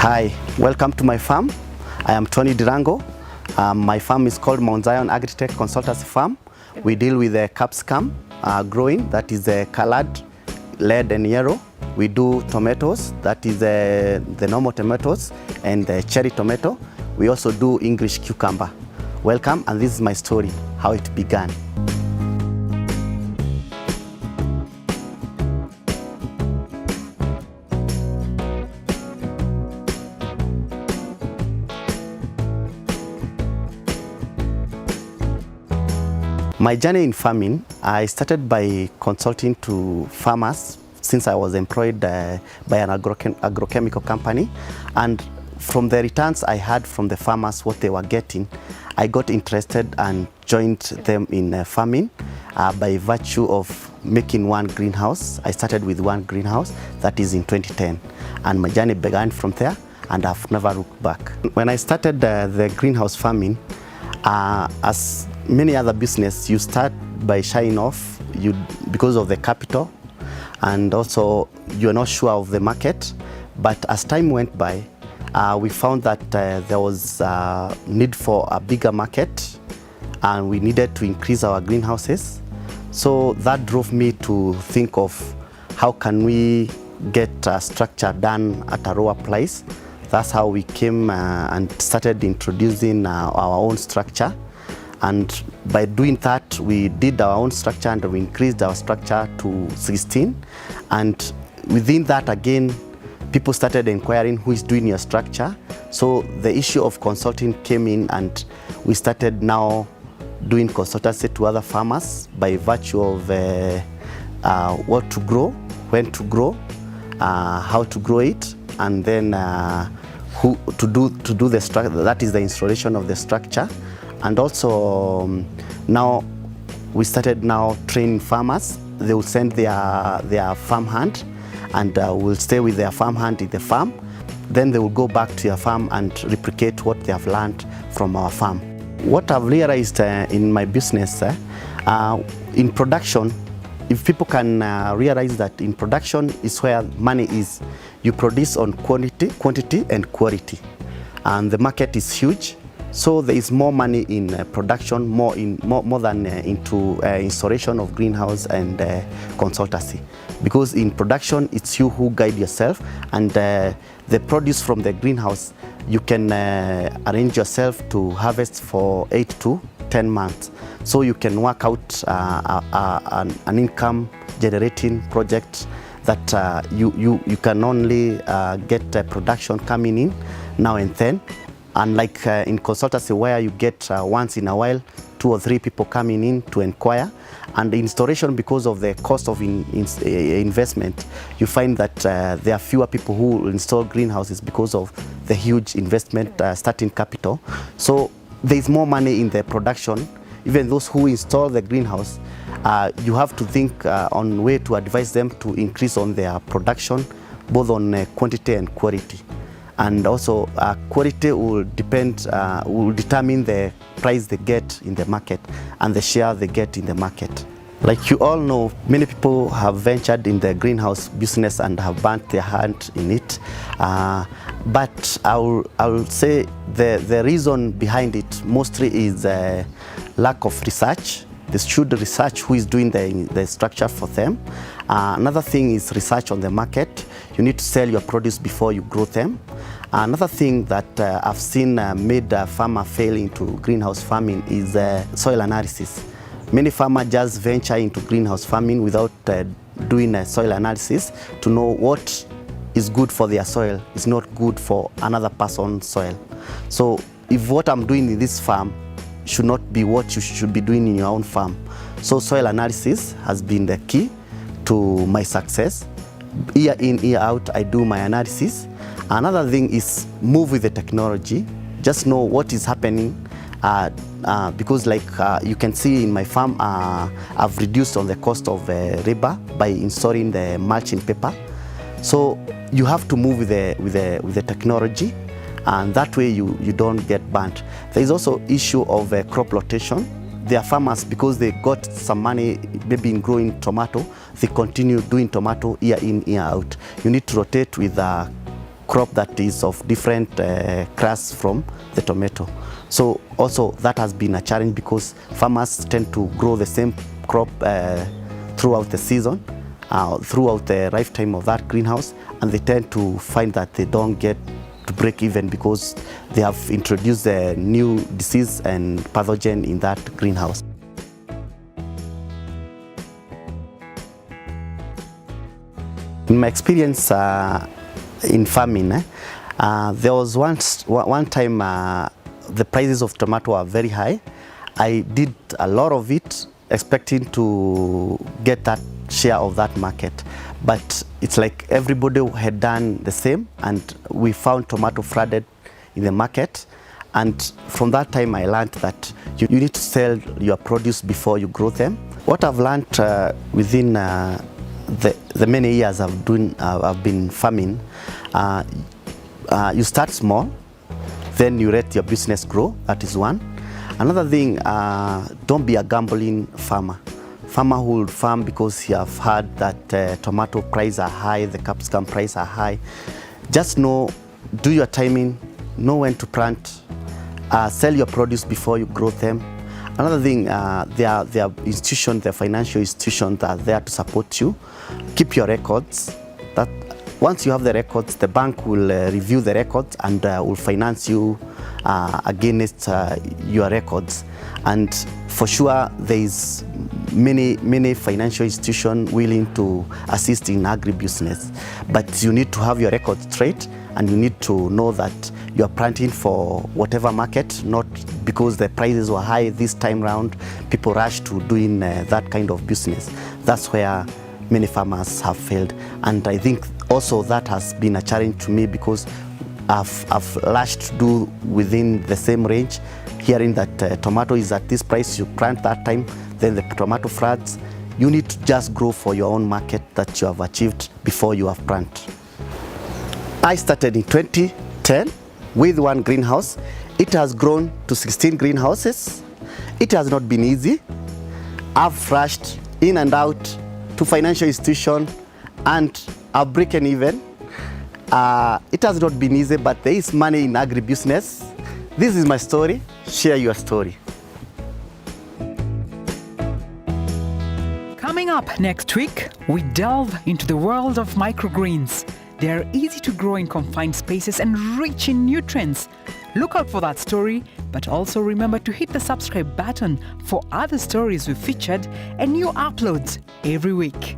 Hi, welcome to my farm. I am Tony Dirango. My farm is called Mount Zion Agritech Consultancy Farm. We deal with the capsicum growing, that is colored, red and yellow. We do tomatoes, that is the normal tomatoes and the cherry tomato. We also do English cucumber. Welcome, and this is my story, how it began. My journey in farming, I started by consulting to farmers since I was employed by an agrochemical company, and from the returns I had from the farmers what they were getting, I got interested and joined them in farming by virtue of making one greenhouse. I started with one greenhouse, that is in 2010, and my journey began from there and I've never looked back. When I started the greenhouse farming, as many other business, you start by shying off because of the capital, and also you're not sure of the market. But as time went by, we found that there was a need for a bigger market, and we needed to increase our greenhouses. So that drove me to think of how can we get a structure done at a lower price. That's how we came and started introducing our own structure. And by doing that, we did our own structure and we increased our structure to 16. And within that, again, people started inquiring who is doing your structure. So the issue of consulting came in, and we started now doing consultancy to other farmers by virtue of what to grow, when to grow, how to grow it, and then who to do the structure, that is the installation of the structure. And also now we started now training farmers. They will send their farm hand, and will stay with their farm hand in the farm. Then they will go back to your farm and replicate what they have learned from our farm. What I've realized in my business, in production, if people can realize that in production is where money is. You produce on quantity and quality, and the market is huge. So there is more money in production, more than into installation of greenhouse and consultancy. Because in production, it's you who guide yourself, and the produce from the greenhouse, you can arrange yourself to harvest for 8 to 10 months. So you can work out an income generating project that you can only get production coming in now and then. Unlike in consultancy, where you get once in a while 2 or 3 people coming in to inquire, and the installation, because of the cost of investment, you find that there are fewer people who install greenhouses because of the huge investment starting capital. So there is more money in the production. Even those who install the greenhouse, you have to think on way to advise them to increase on their production, both on quantity and quality. And also quality will determine the price they get in the market and the share they get in the market. Like you all know, many people have ventured in the greenhouse business and have burnt their hand in it. But I will say the reason behind it mostly is lack of research. They should research who is doing the structure for them. Another thing is research on the market. You need to sell your produce before you grow them. Another thing that I've seen made a farmer fail into greenhouse farming is soil analysis. Many farmers just venture into greenhouse farming without doing a soil analysis to know what is good for their soil is not good for another person's soil. So if what I'm doing in this farm should not be what you should be doing in your own farm. So soil analysis has been the key to my success. Year in, year out, I do my analysis. Another thing is move with the technology. Just know what is happening, because like you can see in my farm, I've reduced on the cost of labor by installing the mulching paper. So you have to move with the technology, and that way you don't get burnt. There is also issue of crop rotation. There are farmers, because they got some money maybe in growing tomato, they continue doing tomato year in, year out. You need to rotate with crop that is of different class from the tomato. So also that has been a challenge because farmers tend to grow the same crop throughout the season, throughout the lifetime of that greenhouse, and they tend to find that they don't get to break even because they have introduced a new disease and pathogen in that greenhouse. In my experience in farming, there was one time the prices of tomato are very high. I did a lot of it expecting to get that share of that market, but it's like everybody had done the same, and we found tomato flooded in the market. And from that time I learned that you need to sell your produce before you grow them. What I've learned within the many years I've been farming, you start small, then you let your business grow. That is one. Another thing, don't be a gambling farmer. Farmer who will farm because he have heard that tomato prices are high, the capsicum prices are high. Just know, do your timing, know when to plant, sell your produce before you grow them. Another thing, there are institutions, there are financial institutions that are there to support you. Keep your records. That once you have the records, the bank will review the records and will finance you against your records. And for sure, there is many financial institutions willing to assist in agribusiness. But you need to have your records straight, and you need to know that you are planting for whatever market, not because the prices were high this time round. People rush to doing that kind of business. That's where many farmers have failed. And I think also that has been a challenge to me because I've rushed to do within the same range, hearing that tomato is at this price, you plant that time, then the tomato floods. You need to just grow for your own market that you have achieved before you have planted. I started in 2010 with one greenhouse. It has grown to 16 greenhouses. It has not been easy. I've rushed in and out to financial institutions and I've broken even. It has not been easy, but there is money in agribusiness. This is my story. Share your story. Coming up next week, we delve into the world of microgreens. They are easy to grow in confined spaces and rich in nutrients. Look out for that story, but also remember to hit the subscribe button for other stories we featured and new uploads every week.